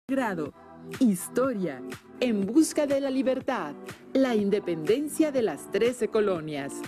grado. Historia. En busca de la libertad. La independencia de las 13 colonias.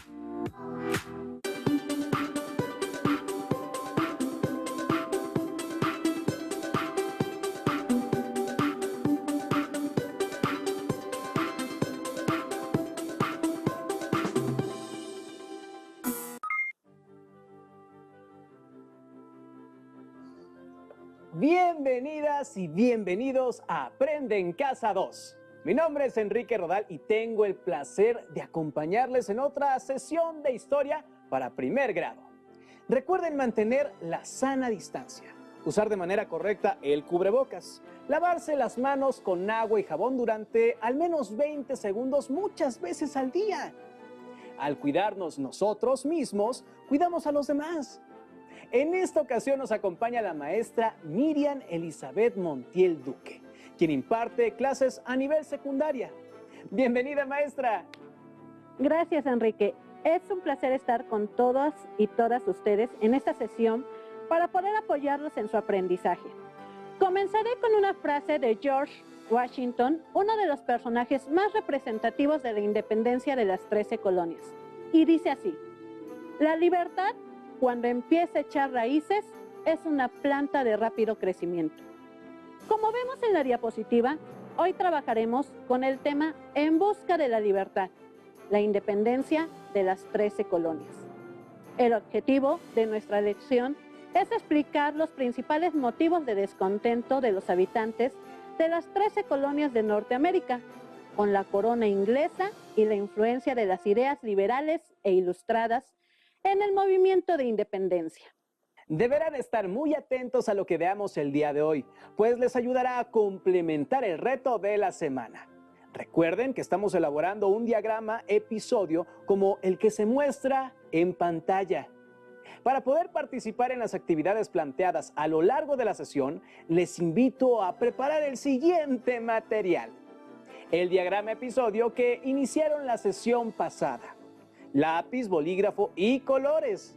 Bienvenidas y bienvenidos a Aprende en Casa 2. Mi nombre es Enrique Rodal y tengo el placer de acompañarles en otra sesión de historia para primer grado. Recuerden mantener la sana distancia, usar de manera correcta el cubrebocas, lavarse las manos con agua y jabón durante al menos 20 segundos muchas veces al día. Al cuidarnos nosotros mismos, cuidamos a los demás. En esta ocasión nos acompaña la maestra Miriam Elizabeth Montiel Duque, quien imparte clases a nivel secundaria. Bienvenida, maestra. Gracias, Enrique. Es un placer estar con todos y todas ustedes en esta sesión para poder apoyarlos en su aprendizaje. Comenzaré con una frase de George Washington, uno de los personajes más representativos de la independencia de las 13 colonias. Y dice así: la libertad, cuando empieza a echar raíces, es una planta de rápido crecimiento. Como vemos en la diapositiva, hoy trabajaremos con el tema En busca de la libertad, la independencia de las 13 colonias. El objetivo de nuestra lección es explicar los principales motivos de descontento de los habitantes de las 13 colonias de Norteamérica, con la corona inglesa y la influencia de las ideas liberales e ilustradas en el movimiento de independencia. Deberán estar muy atentos a lo que veamos el día de hoy, pues les ayudará a complementar el reto de la semana. Recuerden que estamos elaborando un diagrama episodio como el que se muestra en pantalla. Para poder participar en las actividades planteadas a lo largo de la sesión, les invito a preparar el siguiente material. El diagrama episodio que iniciaron la sesión pasada. Lápiz, bolígrafo y colores.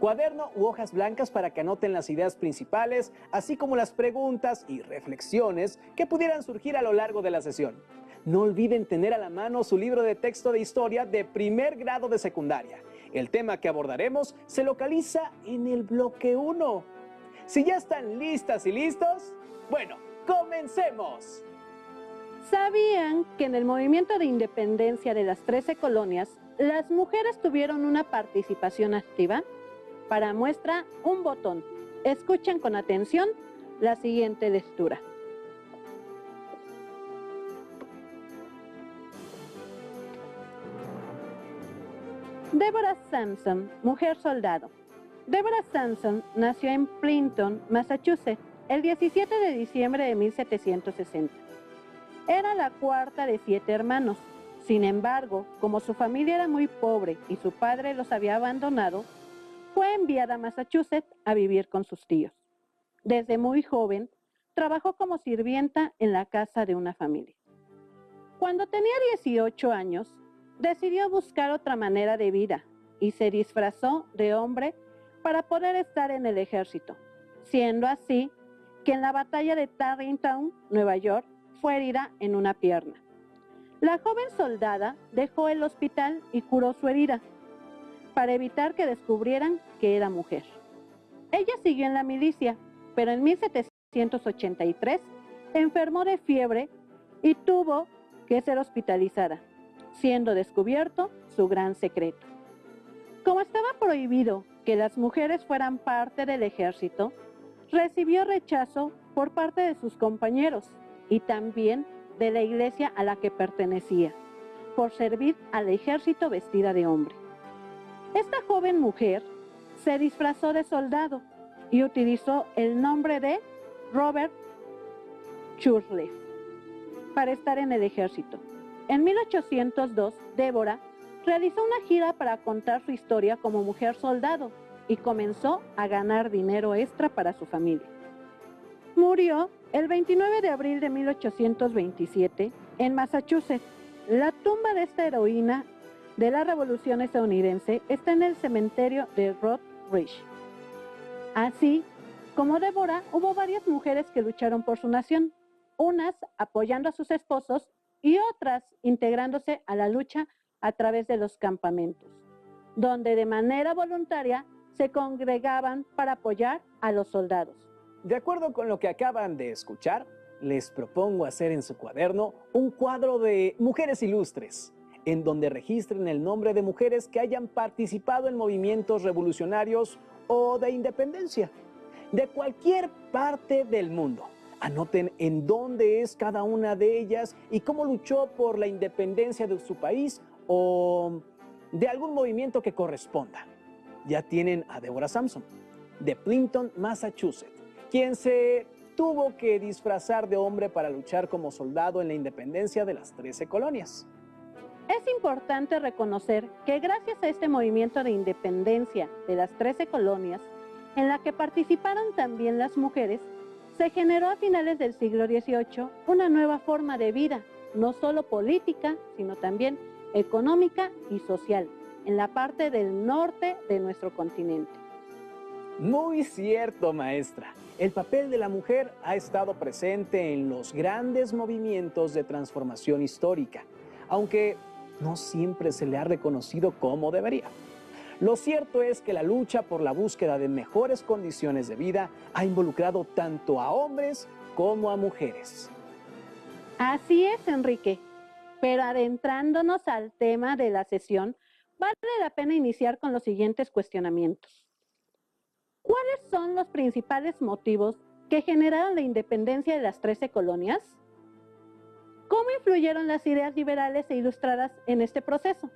Cuaderno u hojas blancas para que anoten las ideas principales, así como las preguntas y reflexiones que pudieran surgir a lo largo de la sesión. No olviden tener a la mano su libro de texto de historia de primer grado de secundaria. El tema que abordaremos se localiza en el bloque 1. Si ya están listas y listos, bueno, ¡comencemos! ¿Sabían que en el movimiento de independencia de las 13 colonias, las mujeres tuvieron una participación activa? Para muestra, un botón. Escuchen con atención la siguiente lectura. Deborah Sampson, mujer soldado. Deborah Sampson nació en Princeton, Massachusetts, el 17 de diciembre de 1760. Era la cuarta de 7 hermanos. Sin embargo, como su familia era muy pobre y su padre los había abandonado, fue enviada a Massachusetts a vivir con sus tíos. Desde muy joven, trabajó como sirvienta en la casa de una familia. Cuando tenía 18 años, decidió buscar otra manera de vida y se disfrazó de hombre para poder estar en el ejército, siendo así que en la batalla de Tarrytown, Nueva York, fue herida en una pierna. La joven soldada dejó el hospital y curó su herida para evitar que descubrieran que era mujer. Ella siguió en la milicia, pero en 1783 enfermó de fiebre y tuvo que ser hospitalizada, siendo descubierto su gran secreto. Como estaba prohibido que las mujeres fueran parte del ejército, recibió rechazo por parte de sus compañeros y también de la iglesia a la que pertenecía, por servir al ejército vestida de hombre. Esta joven mujer se disfrazó de soldado y utilizó el nombre de Robert Churleaf para estar en el ejército. En 1802, Débora realizó una gira para contar su historia como mujer soldado y comenzó a ganar dinero extra para su familia. Murió el 29 de abril de 1827 en Massachusetts. La tumba de esta heroína de la Revolución estadounidense está en el cementerio de Rock Ridge. Así como Débora, hubo varias mujeres que lucharon por su nación, unas apoyando a sus esposos y otras integrándose a la lucha a través de los campamentos, donde de manera voluntaria se congregaban para apoyar a los soldados. De acuerdo con lo que acaban de escuchar, les propongo hacer en su cuaderno un cuadro de mujeres ilustres, en donde registren el nombre de mujeres que hayan participado en movimientos revolucionarios o de independencia, de cualquier parte del mundo. Anoten en dónde es cada una de ellas y cómo luchó por la independencia de su país o de algún movimiento que corresponda. Ya tienen a Deborah Sampson, de Plinton, Massachusetts, quien se tuvo que disfrazar de hombre para luchar como soldado en la independencia de las 13 colonias. Es importante reconocer que gracias a este movimiento de independencia de las 13 colonias, en la que participaron también las mujeres, se generó a finales del siglo XVIII una nueva forma de vida, no solo política, sino también económica y social, en la parte del norte de nuestro continente. Muy cierto, maestra. El papel de la mujer ha estado presente en los grandes movimientos de transformación histórica, aunque no siempre se le ha reconocido como debería. Lo cierto es que la lucha por la búsqueda de mejores condiciones de vida ha involucrado tanto a hombres como a mujeres. Así es, Enrique. Pero adentrándonos al tema de la sesión, vale la pena iniciar con los siguientes cuestionamientos. ¿Cuáles son los principales motivos que generaron la independencia de las 13 colonias? ¿Cómo influyeron las ideas liberales e ilustradas en este proceso?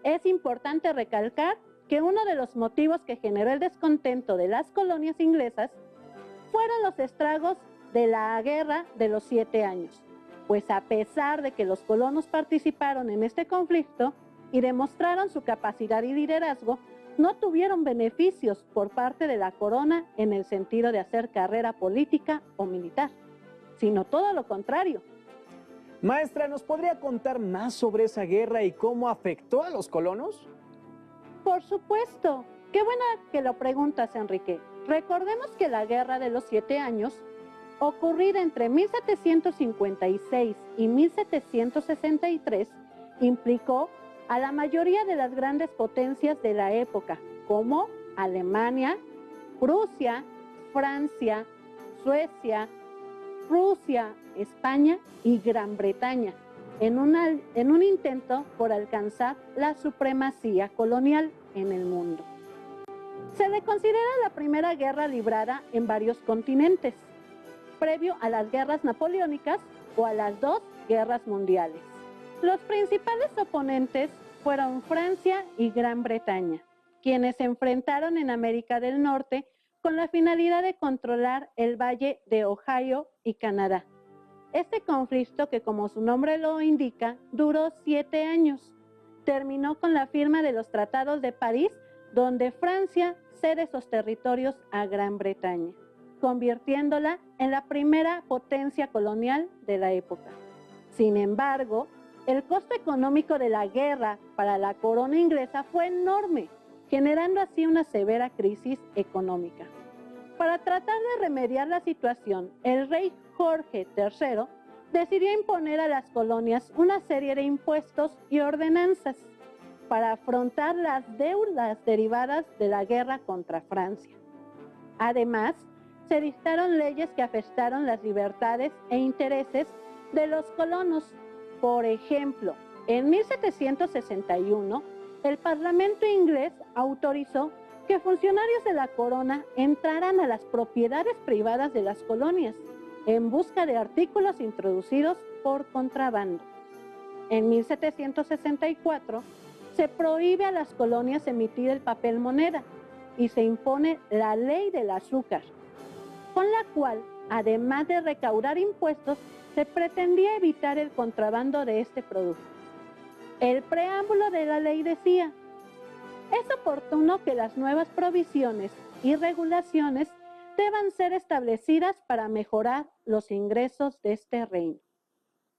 Es importante recalcar que uno de los motivos que generó el descontento de las colonias inglesas fueron los estragos de la Guerra de los 7 años, pues a pesar de que los colonos participaron en este conflicto y demostraron su capacidad y liderazgo, no tuvieron beneficios por parte de la corona en el sentido de hacer carrera política o militar, sino todo lo contrario. Maestra, ¿nos podría contar más sobre esa guerra y cómo afectó a los colonos? Por supuesto. Qué buena que lo preguntas, Enrique. Recordemos que la Guerra de los 7 años, ocurrida entre 1756 y 1763, implicó a la mayoría de las grandes potencias de la época, como Alemania, Prusia, Francia, Suecia, Rusia, España y Gran Bretaña, en un intento por alcanzar la supremacía colonial en el mundo. Se le considera la primera guerra librada en varios continentes, previo a las guerras napoleónicas o a las 2 guerras mundiales. Los principales oponentes fueron Francia y Gran Bretaña, quienes se enfrentaron en América del Norte con la finalidad de controlar el valle de Ohio y Canadá. Este conflicto, que como su nombre lo indica, duró 7 años. Terminó con la firma de los Tratados de París, donde Francia cede esos territorios a Gran Bretaña, convirtiéndola en la primera potencia colonial de la época. Sin embargo, el costo económico de la guerra para la corona inglesa fue enorme, generando así una severa crisis económica. Para tratar de remediar la situación, el rey Jorge III decidió imponer a las colonias una serie de impuestos y ordenanzas para afrontar las deudas derivadas de la guerra contra Francia. Además, se dictaron leyes que afectaron las libertades e intereses de los colonos. Por ejemplo, en 1761, el Parlamento inglés autorizó que funcionarios de la corona entraran a las propiedades privadas de las colonias en busca de artículos introducidos por contrabando. En 1764, se prohíbe a las colonias emitir el papel moneda y se impone la ley del azúcar, con la cual, además de recaudar impuestos, se pretendía evitar el contrabando de este producto. El preámbulo de la ley decía: es oportuno que las nuevas provisiones y regulaciones deban ser establecidas para mejorar los ingresos de este reino.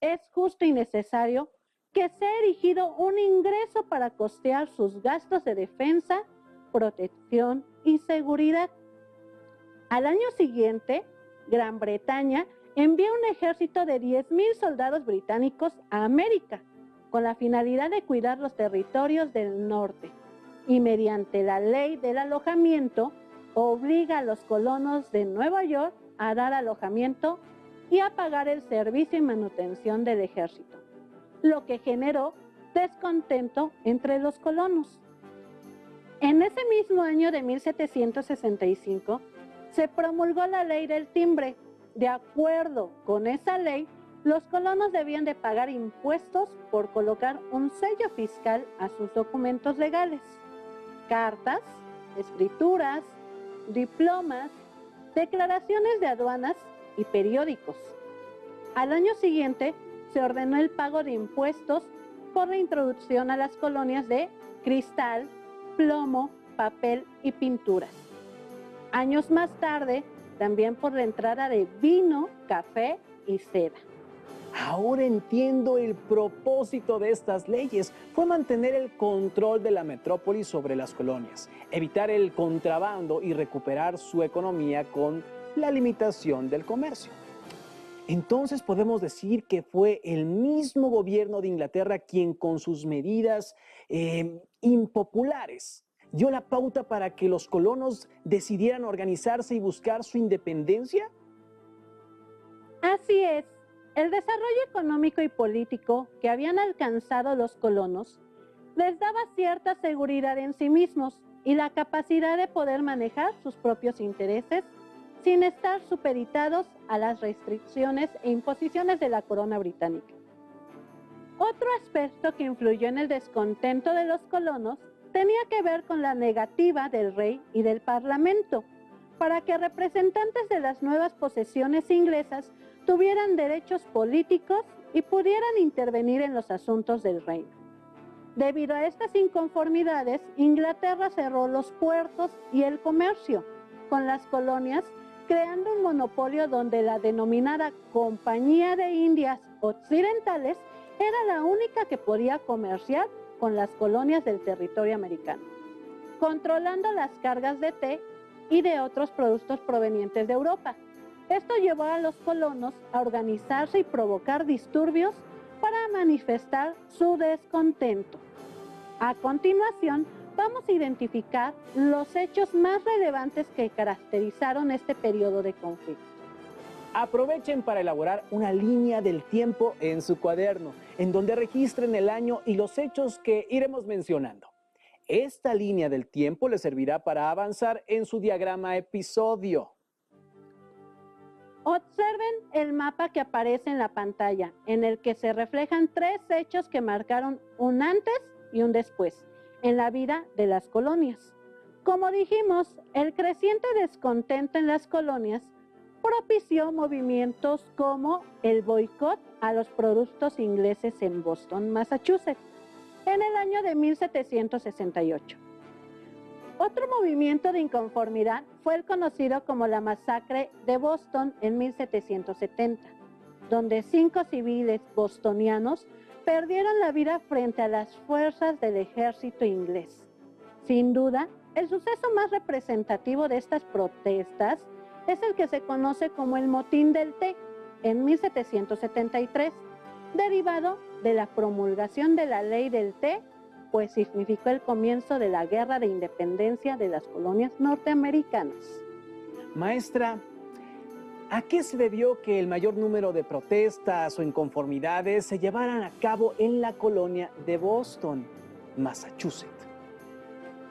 Es justo y necesario que sea erigido un ingreso para costear sus gastos de defensa, protección y seguridad. Al año siguiente, Gran Bretaña envía un ejército de 10,000 soldados británicos a América, con la finalidad de cuidar los territorios del norte, y mediante la ley del alojamiento, obliga a los colonos de Nueva York a dar alojamiento y a pagar el servicio y manutención del ejército, lo que generó descontento entre los colonos. En ese mismo año de 1765, se promulgó la ley del timbre. De acuerdo con esa ley, los colonos debían de pagar impuestos por colocar un sello fiscal a sus documentos legales, cartas, escrituras, diplomas, declaraciones de aduanas y periódicos. Al año siguiente, se ordenó el pago de impuestos por la introducción a las colonias de cristal, plomo, papel y pinturas. Años más tarde, también por la entrada de vino, café y seda. Ahora entiendo el propósito de estas leyes. Fue mantener el control de la metrópoli sobre las colonias, evitar el contrabando y recuperar su economía con la limitación del comercio. Entonces podemos decir que fue el mismo gobierno de Inglaterra quien con sus medidas impopulares dio la pauta para que los colonos decidieran organizarse y buscar su independencia. Así es. El desarrollo económico y político que habían alcanzado los colonos les daba cierta seguridad en sí mismos y la capacidad de poder manejar sus propios intereses sin estar supeditados a las restricciones e imposiciones de la corona británica. Otro aspecto que influyó en el descontento de los colonos tenía que ver con la negativa del rey y del parlamento para que representantes de las nuevas posesiones inglesas tuvieran derechos políticos y pudieran intervenir en los asuntos del reino. Debido a estas inconformidades, Inglaterra cerró los puertos y el comercio con las colonias, creando un monopolio donde la denominada Compañía de Indias Occidentales era la única que podía comerciar con las colonias del territorio americano, controlando las cargas de té y de otros productos provenientes de Europa. Esto llevó a los colonos a organizarse y provocar disturbios para manifestar su descontento. A continuación, vamos a identificar los hechos más relevantes que caracterizaron este periodo de conflicto. Aprovechen para elaborar una línea del tiempo en su cuaderno, en donde registren el año y los hechos que iremos mencionando. Esta línea del tiempo les servirá para avanzar en su diagrama episodio. Observen el mapa que aparece en la pantalla, en el que se reflejan 3 hechos que marcaron un antes y un después en la vida de las colonias. Como dijimos, el creciente descontento en las colonias propició movimientos como el boicot a los productos ingleses en Boston, Massachusetts, en el año de 1768. Otro movimiento de inconformidad fue el conocido como la masacre de Boston en 1770, donde 5 civiles bostonianos perdieron la vida frente a las fuerzas del ejército inglés. Sin duda, el suceso más representativo de estas protestas es el que se conoce como el Motín del Té en 1773, derivado de la promulgación de la ley del té, pues significó el comienzo de la guerra de independencia de las colonias norteamericanas. Maestra, ¿a qué se debió que el mayor número de protestas o inconformidades se llevaran a cabo en la colonia de Boston, Massachusetts?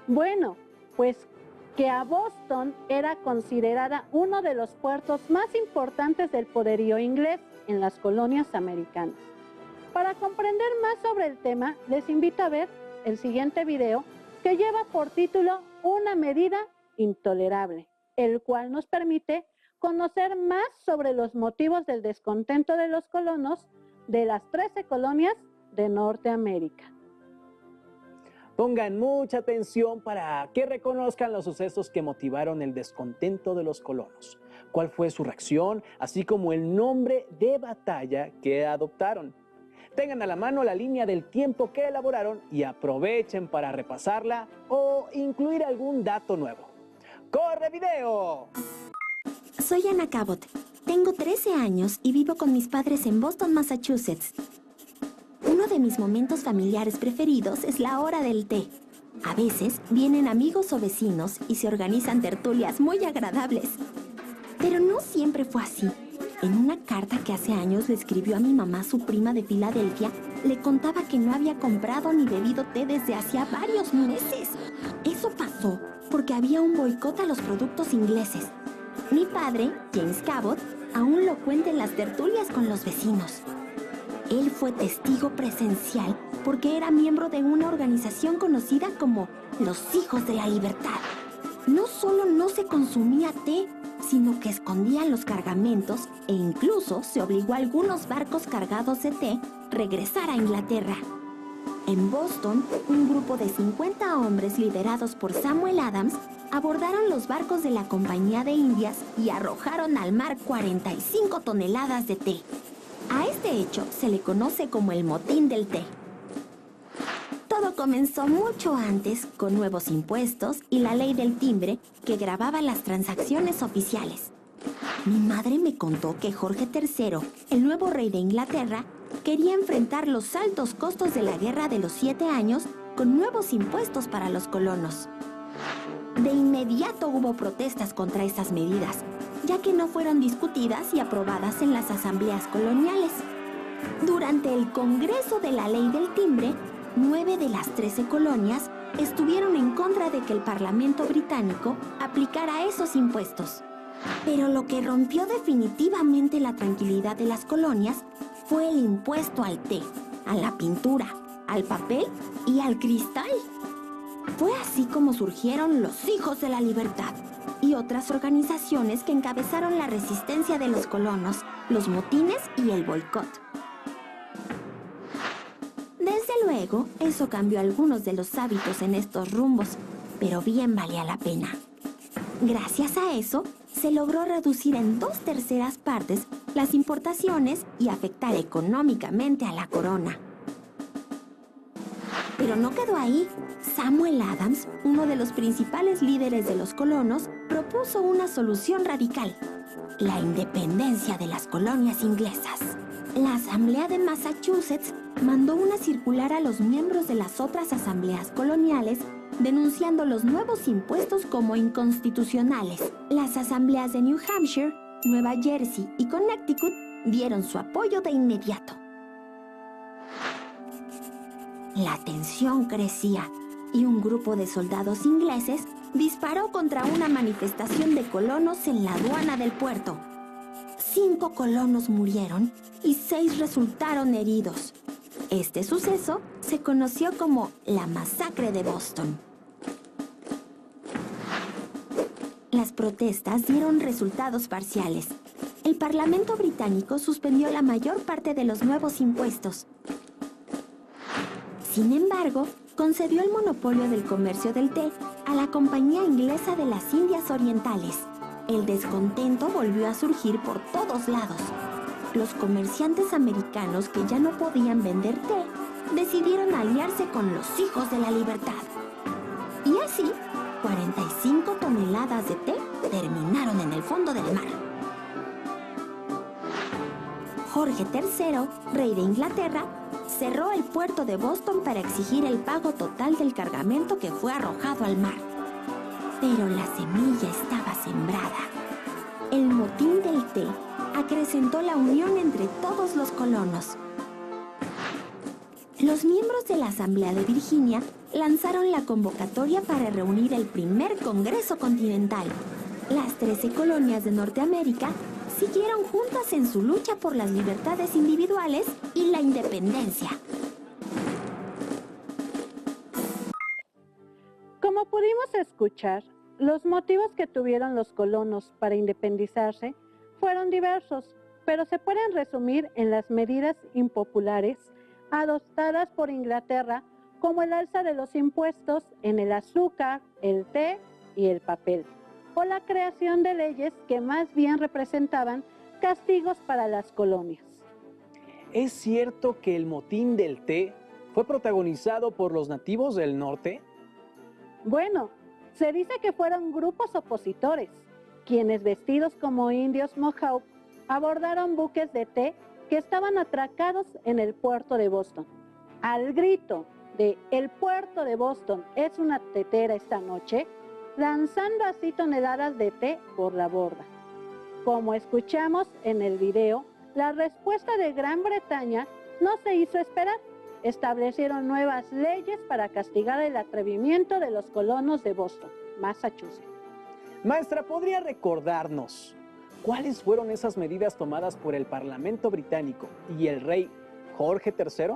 Bueno, pues que a Boston era considerada uno de los puertos más importantes del poderío inglés en las colonias americanas. Para comprender más sobre el tema, les invito a ver el siguiente video que lleva por título Una medida intolerable, el cual nos permite conocer más sobre los motivos del descontento de los colonos de las 13 colonias de Norteamérica. Pongan mucha atención para que reconozcan los sucesos que motivaron el descontento de los colonos, cuál fue su reacción, así como el nombre de batalla que adoptaron. Tengan a la mano la línea del tiempo que elaboraron y aprovechen para repasarla o incluir algún dato nuevo. ¡Corre video! Soy Ana Cabot. Tengo 13 años y vivo con mis padres en Boston, Massachusetts. Uno de mis momentos familiares preferidos es la hora del té. A veces vienen amigos o vecinos y se organizan tertulias muy agradables. Pero no siempre fue así. En una carta que hace años le escribió a mi mamá su prima de Filadelfia, le contaba que no había comprado ni bebido té desde hacía varios meses. Eso pasó porque había un boicot a los productos ingleses. Mi padre, James Cabot, aún lo cuenta en las tertulias con los vecinos. Él fue testigo presencial porque era miembro de una organización conocida como los Hijos de la Libertad. No solo no se consumía té, sino que escondían los cargamentos e incluso se obligó a algunos barcos cargados de té regresar a Inglaterra. En Boston, un grupo de 50 hombres liderados por Samuel Adams abordaron los barcos de la Compañía de Indias y arrojaron al mar 45 toneladas de té. A este hecho se le conoce como el motín del té. Todo comenzó mucho antes, con nuevos impuestos y la ley del timbre que gravaba las transacciones oficiales. Mi madre me contó que Jorge III, el nuevo rey de Inglaterra, quería enfrentar los altos costos de la Guerra de los 7 Años con nuevos impuestos para los colonos. De inmediato hubo protestas contra estas medidas, ya que no fueron discutidas y aprobadas en las asambleas coloniales. Durante el Congreso de la Ley del Timbre, 9 de las 13 colonias estuvieron en contra de que el Parlamento británico aplicara esos impuestos. Pero lo que rompió definitivamente la tranquilidad de las colonias fue el impuesto al té, a la pintura, al papel y al cristal. Fue así como surgieron los Hijos de la Libertad y otras organizaciones que encabezaron la resistencia de los colonos, los motines y el boicot. Desde luego, eso cambió algunos de los hábitos en estos rumbos, pero bien valía la pena. Gracias a eso, se logró reducir en 2/3 partes las importaciones y afectar económicamente a la corona. Pero no quedó ahí. Samuel Adams, uno de los principales líderes de los colonos, propuso una solución radical: la independencia de las colonias inglesas. La Asamblea de Massachusetts mandó una circular a los miembros de las otras asambleas coloniales denunciando los nuevos impuestos como inconstitucionales. Las asambleas de New Hampshire, Nueva Jersey y Connecticut dieron su apoyo de inmediato. La tensión crecía y un grupo de soldados ingleses disparó contra una manifestación de colonos en la aduana del puerto. 5 colonos murieron y 6 resultaron heridos. Este suceso se conoció como la Masacre de Boston. Las protestas dieron resultados parciales. El Parlamento británico suspendió la mayor parte de los nuevos impuestos. Sin embargo, concedió el monopolio del comercio del té a la Compañía Inglesa de las Indias Orientales. El descontento volvió a surgir por todos lados. Los comerciantes americanos que ya no podían vender té decidieron aliarse con los Hijos de la Libertad. Y así, 45 toneladas de té terminaron en el fondo del mar. Jorge III, rey de Inglaterra, cerró el puerto de Boston para exigir el pago total del cargamento que fue arrojado al mar. Pero la semilla estaba sembrada. El motín del té acrecentó la unión entre todos los colonos. Los miembros de la Asamblea de Virginia lanzaron la convocatoria para reunir el primer Congreso Continental. Las 13 colonias de Norteamérica siguieron juntas en su lucha por las libertades individuales y la independencia. Como pudimos escuchar, los motivos que tuvieron los colonos para independizarse fueron diversos, pero se pueden resumir en las medidas impopulares adoptadas por Inglaterra, como el alza de los impuestos en el azúcar, el té y el papel, o la creación de leyes que más bien representaban castigos para las colonias. ¿Es cierto que el motín del té fue protagonizado por los nativos del norte? Bueno, se dice que fueron grupos opositores, quienes vestidos como indios Mohawk abordaron buques de té que estaban atracados en el puerto de Boston. Al grito de "El puerto de Boston es una tetera esta noche", lanzando así toneladas de té por la borda. Como escuchamos en el video, la respuesta de Gran Bretaña no se hizo esperar. Establecieron nuevas leyes para castigar el atrevimiento de los colonos de Boston, Massachusetts. Maestra, ¿podría recordarnos cuáles fueron esas medidas tomadas por el Parlamento británico y el rey Jorge III?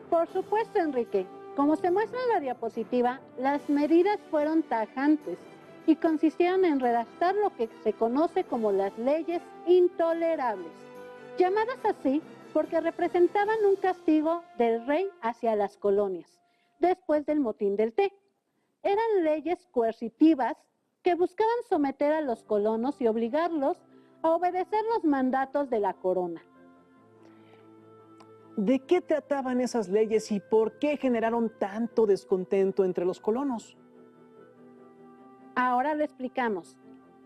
Por supuesto, Enrique. Como se muestra en la diapositiva, las medidas fueron tajantes y consistieron en redactar lo que se conoce como las leyes intolerables, llamadas así porque representaban un castigo del rey hacia las colonias, después del motín del té. Eran leyes coercitivas que buscaban someter a los colonos y obligarlos a obedecer los mandatos de la corona. ¿De qué trataban esas leyes y por qué generaron tanto descontento entre los colonos? Ahora lo explicamos.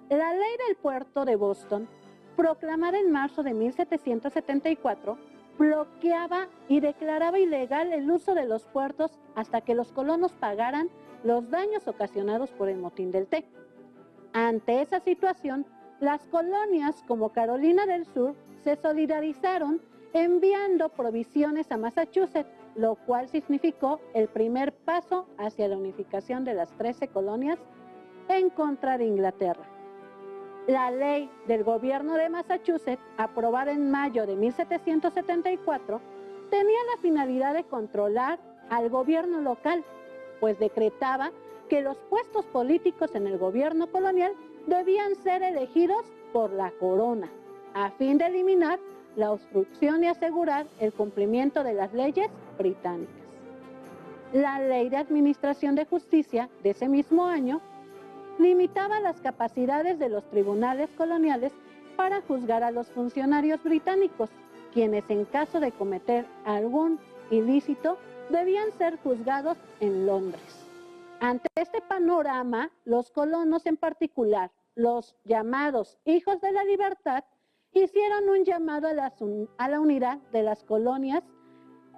La ley del puerto de Boston, proclamada en marzo de 1774, bloqueaba y declaraba ilegal el uso de los puertos hasta que los colonos pagaran los daños ocasionados por el motín del té. Ante esa situación, las colonias como Carolina del Sur se solidarizaron enviando provisiones a Massachusetts, lo cual significó el primer paso hacia la unificación de las 13 colonias en contra de Inglaterra. La ley del gobierno de Massachusetts, aprobada en mayo de 1774, tenía la finalidad de controlar al gobierno local, pues decretaba que los puestos políticos en el gobierno colonial debían ser elegidos por la corona, a fin de eliminar la obstrucción y asegurar el cumplimiento de las leyes británicas. La Ley de Administración de Justicia de ese mismo año limitaba las capacidades de los tribunales coloniales para juzgar a los funcionarios británicos, quienes en caso de cometer algún ilícito debían ser juzgados en Londres. Ante este panorama, los colonos, en particular los llamados hijos de la libertad, hicieron un llamado a la unidad de las colonias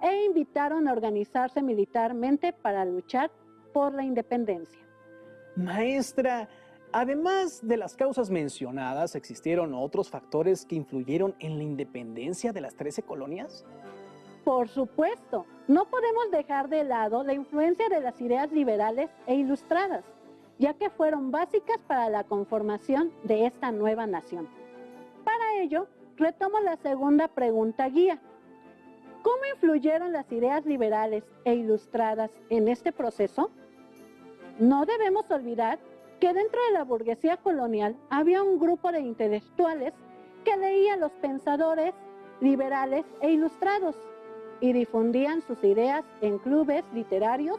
e invitaron a organizarse militarmente para luchar por la independencia. Maestra, además de las causas mencionadas, ¿existieron otros factores que influyeron en la independencia de las 13 colonias? Por supuesto, no podemos dejar de lado la influencia de las ideas liberales e ilustradas, ya que fueron básicas para la conformación de esta nueva nación. Para ello, retomo la segunda pregunta guía. ¿Cómo influyeron las ideas liberales e ilustradas en este proceso? No debemos olvidar que dentro de la burguesía colonial había un grupo de intelectuales que leía a los pensadores liberales e ilustrados y difundían sus ideas en clubes literarios,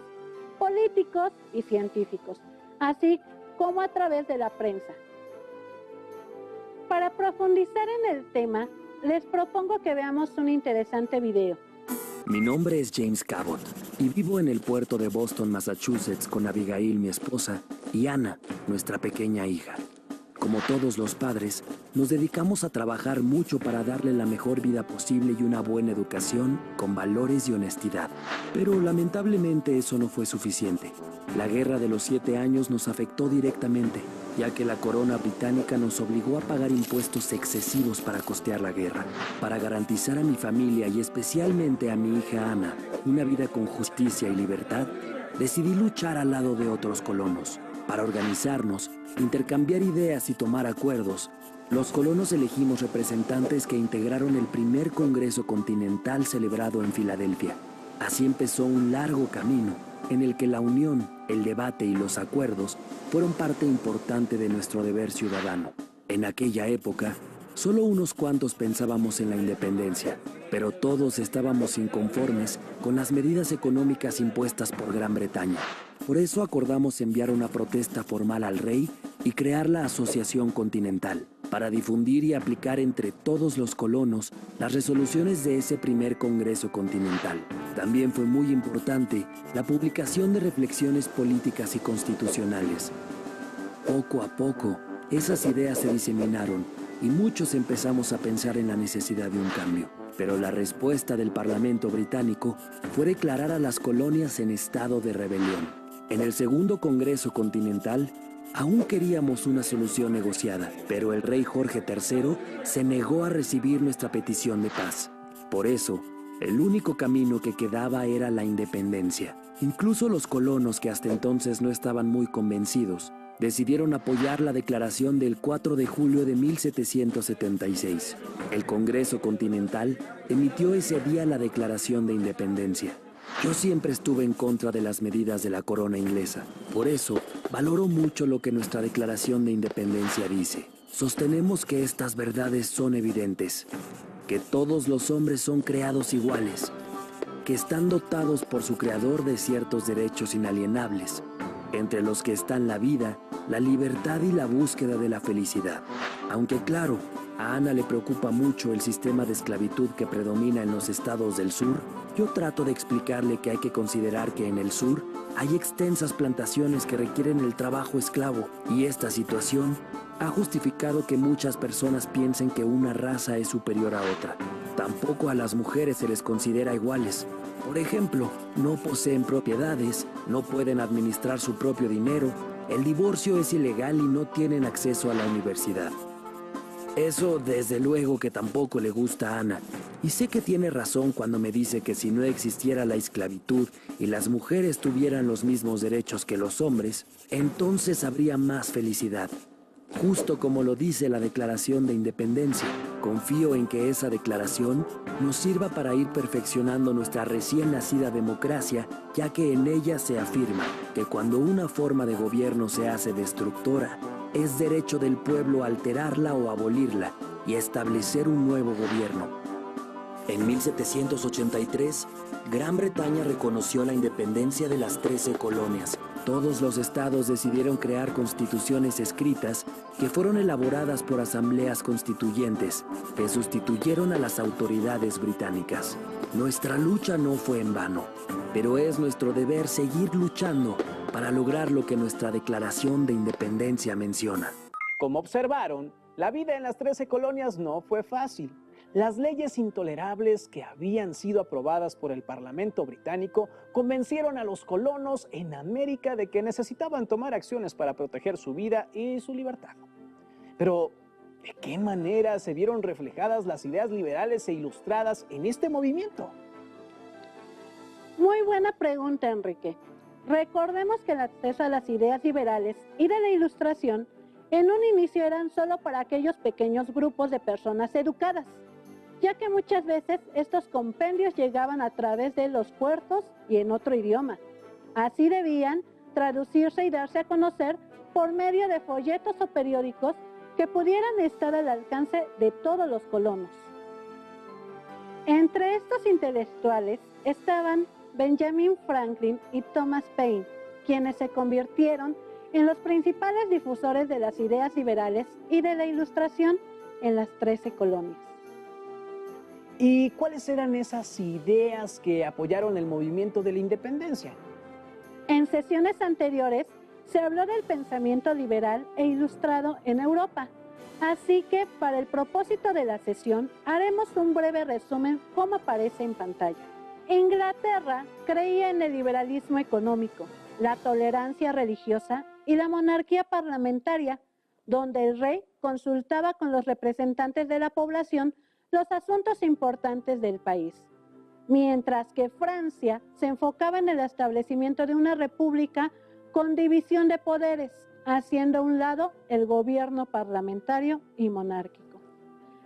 políticos y científicos, así como a través de la prensa. Para profundizar en el tema, les propongo que veamos un interesante video. Mi nombre es James Cabot y vivo en el puerto de Boston, Massachusetts, con Abigail, mi esposa, y Anna, nuestra pequeña hija. Como todos los padres, nos dedicamos a trabajar mucho para darle la mejor vida posible y una buena educación con valores y honestidad. Pero lamentablemente eso no fue suficiente. La guerra de los 7 años nos afectó directamente, ya que la corona británica nos obligó a pagar impuestos excesivos para costear la guerra. Para garantizar a mi familia y especialmente a mi hija Anna una vida con justicia y libertad, decidí luchar al lado de otros colonos. Para organizarnos, intercambiar ideas y tomar acuerdos, los colonos elegimos representantes que integraron el primer Congreso Continental celebrado en Filadelfia. Así empezó un largo camino en el que la unión, el debate y los acuerdos fueron parte importante de nuestro deber ciudadano. En aquella época, solo unos cuantos pensábamos en la independencia, pero todos estábamos inconformes con las medidas económicas impuestas por Gran Bretaña. Por eso acordamos enviar una protesta formal al rey y crear la Asociación Continental, para difundir y aplicar entre todos los colonos las resoluciones de ese primer Congreso Continental. También fue muy importante la publicación de reflexiones políticas y constitucionales. Poco a poco, esas ideas se diseminaron y muchos empezamos a pensar en la necesidad de un cambio. Pero la respuesta del Parlamento británico fue declarar a las colonias en estado de rebelión. En el Segundo Congreso Continental, aún queríamos una solución negociada, pero el rey Jorge III se negó a recibir nuestra petición de paz. Por eso, el único camino que quedaba era la independencia. Incluso los colonos, que hasta entonces no estaban muy convencidos, decidieron apoyar la declaración del 4 de julio de 1776. El Congreso Continental emitió ese día la Declaración de Independencia. Yo siempre estuve en contra de las medidas de la corona inglesa. Por eso, valoro mucho lo que nuestra Declaración de Independencia dice. Sostenemos que estas verdades son evidentes, que todos los hombres son creados iguales, que están dotados por su creador de ciertos derechos inalienables, entre los que están la vida, la libertad y la búsqueda de la felicidad. Aunque claro, a Ana le preocupa mucho el sistema de esclavitud que predomina en los estados del sur, yo trato de explicarle que hay que considerar que en el sur hay extensas plantaciones que requieren el trabajo esclavo, y esta situación ha justificado que muchas personas piensen que una raza es superior a otra. Tampoco a las mujeres se les considera iguales. Por ejemplo, no poseen propiedades, no pueden administrar su propio dinero, el divorcio es ilegal y no tienen acceso a la universidad. Eso desde luego que tampoco le gusta a Ana, y sé que tiene razón cuando me dice que si no existiera la esclavitud y las mujeres tuvieran los mismos derechos que los hombres, entonces habría más felicidad. Justo como lo dice la Declaración de Independencia, confío en que esa declaración nos sirva para ir perfeccionando nuestra recién nacida democracia, ya que en ella se afirma que cuando una forma de gobierno se hace destructora, es derecho del pueblo alterarla o abolirla y establecer un nuevo gobierno. En 1783, Gran Bretaña reconoció la independencia de las 13 colonias. Todos los estados decidieron crear constituciones escritas que fueron elaboradas por asambleas constituyentes que sustituyeron a las autoridades británicas. Nuestra lucha no fue en vano, pero es nuestro deber seguir luchando para lograr lo que nuestra Declaración de Independencia menciona. Como observaron, la vida en las 13 colonias no fue fácil. Las leyes intolerables que habían sido aprobadas por el Parlamento británico convencieron a los colonos en América de que necesitaban tomar acciones para proteger su vida y su libertad. Pero, ¿de qué manera se vieron reflejadas las ideas liberales e ilustradas en este movimiento? Muy buena pregunta, Enrique. Recordemos que el acceso a las ideas liberales y de la Ilustración en un inicio eran solo para aquellos pequeños grupos de personas educadas, ya que muchas veces estos compendios llegaban a través de los puertos y en otro idioma. Así debían traducirse y darse a conocer por medio de folletos o periódicos que pudieran estar al alcance de todos los colonos. Entre estos intelectuales estaban Benjamin Franklin y Thomas Paine, quienes se convirtieron en los principales difusores de las ideas liberales y de la Ilustración en las 13 colonias. ¿Y cuáles eran esas ideas que apoyaron el movimiento de la independencia? En sesiones anteriores se habló del pensamiento liberal e ilustrado en Europa, así que para el propósito de la sesión haremos un breve resumen como aparece en pantalla. Inglaterra creía en el liberalismo económico, la tolerancia religiosa y la monarquía parlamentaria, donde el rey consultaba con los representantes de la población los asuntos importantes del país, mientras que Francia se enfocaba en el establecimiento de una república con división de poderes, haciendo a un lado el gobierno parlamentario y monárquico.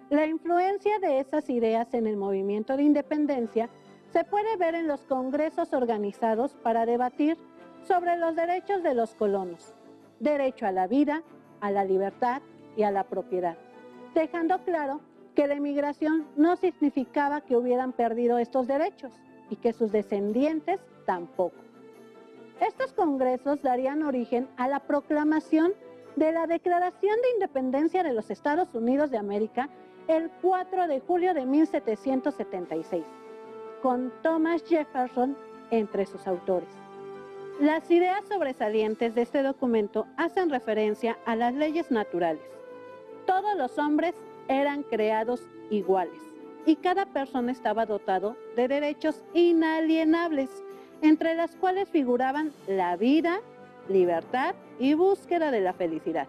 La influencia de esas ideas en el movimiento de independencia se puede ver en los congresos organizados para debatir sobre los derechos de los colonos, derecho a la vida, a la libertad y a la propiedad, dejando claro que la emigración no significaba que hubieran perdido estos derechos y que sus descendientes tampoco. Estos congresos darían origen a la proclamación de la Declaración de Independencia de los Estados Unidos de América el 4 de julio de 1776, con Thomas Jefferson entre sus autores. Las ideas sobresalientes de este documento hacen referencia a las leyes naturales, Todos los hombres eran creados iguales y cada persona estaba dotado de derechos inalienables, entre las cuales figuraban la vida, libertad y búsqueda de la felicidad.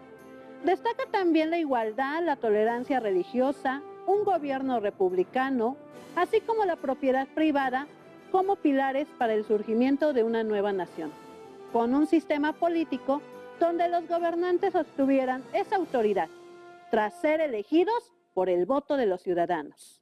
Destaca también la igualdad, la tolerancia religiosa, un gobierno republicano, así como la propiedad privada como pilares para el surgimiento de una nueva nación, con un sistema político donde los gobernantes obtuvieran esa autoridad, tras ser elegidos por el voto de los ciudadanos.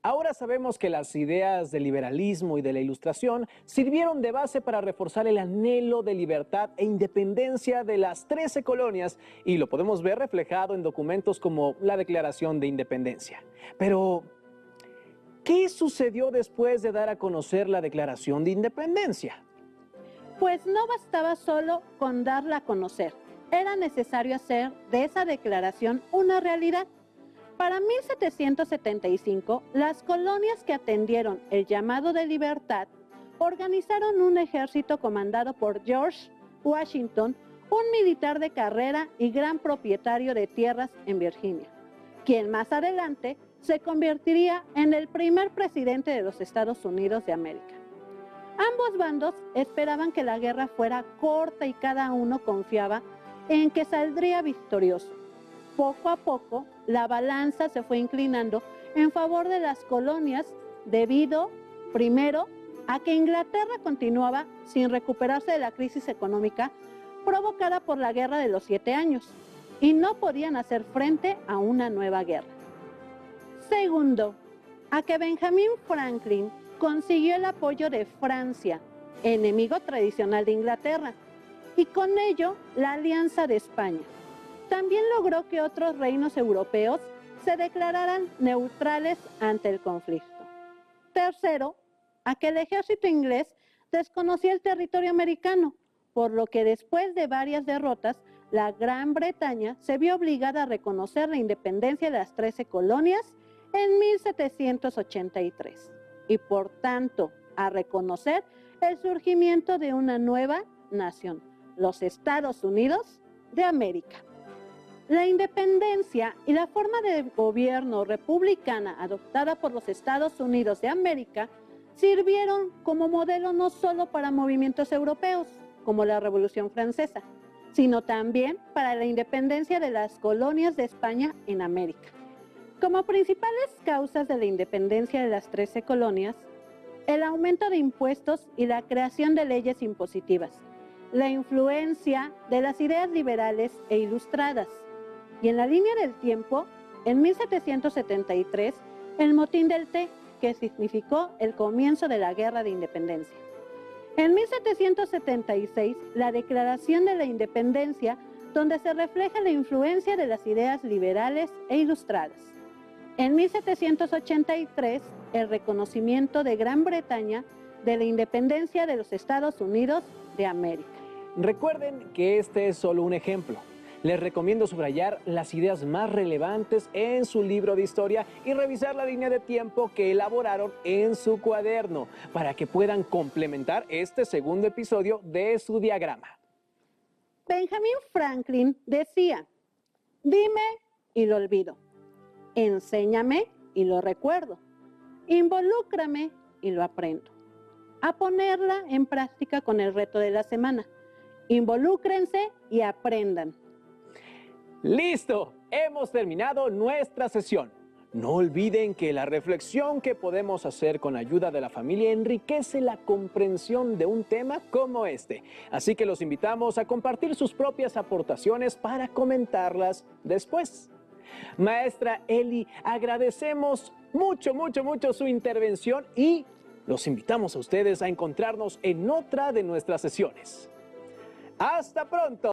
Ahora sabemos que las ideas del liberalismo y de la Ilustración sirvieron de base para reforzar el anhelo de libertad e independencia de las 13 colonias y lo podemos ver reflejado en documentos como la Declaración de Independencia. Pero, ¿qué sucedió después de dar a conocer la Declaración de Independencia? Pues no bastaba solo con darla a conocer, era necesario hacer de esa declaración una realidad. Para 1775, las colonias que atendieron el llamado de libertad organizaron un ejército comandado por George Washington, un militar de carrera y gran propietario de tierras en Virginia, quien más adelante se convertiría en el primer presidente de los Estados Unidos de América. Ambos bandos esperaban que la guerra fuera corta y cada uno confiaba en que saldría victorioso. Poco a poco, la balanza se fue inclinando en favor de las colonias debido, primero, a que Inglaterra continuaba sin recuperarse de la crisis económica provocada por la Guerra de los 7 Años y no podían hacer frente a una nueva guerra. Segundo, a que Benjamin Franklin consiguió el apoyo de Francia, enemigo tradicional de Inglaterra, y con ello la alianza de España. También logró que otros reinos europeos se declararan neutrales ante el conflicto. Tercero, a que el ejército inglés desconocía el territorio americano, por lo que después de varias derrotas, la Gran Bretaña se vio obligada a reconocer la independencia de las 13 colonias en 1783 y por tanto a reconocer el surgimiento de una nueva nación, los Estados Unidos de América. La independencia y la forma de gobierno republicana adoptada por los Estados Unidos de América sirvieron como modelo no solo para movimientos europeos, como la Revolución Francesa, sino también para la independencia de las colonias de España en América. Como principales causas de la independencia de las 13 colonias, el aumento de impuestos y la creación de leyes impositivas, la influencia de las ideas liberales e ilustradas. Y en la línea del tiempo, en 1773, el motín del té, que significó el comienzo de la Guerra de Independencia. En 1776, la Declaración de la Independencia, donde se refleja la influencia de las ideas liberales e ilustradas. En 1783, el reconocimiento de Gran Bretaña de la independencia de los Estados Unidos de América. Recuerden que este es solo un ejemplo. Les recomiendo subrayar las ideas más relevantes en su libro de historia y revisar la línea de tiempo que elaboraron en su cuaderno para que puedan complementar este segundo episodio de su diagrama. Benjamin Franklin decía: dime y lo olvido, enséñame y lo recuerdo, involúcrame y lo aprendo. A ponerla en práctica con el reto de la semana. Involúcrense y aprendan. ¡Listo! Hemos terminado nuestra sesión. No olviden que la reflexión que podemos hacer con ayuda de la familia enriquece la comprensión de un tema como este. Así que los invitamos a compartir sus propias aportaciones para comentarlas después. Maestra Eli, agradecemos mucho su intervención y los invitamos a ustedes a encontrarnos en otra de nuestras sesiones. ¡Hasta pronto!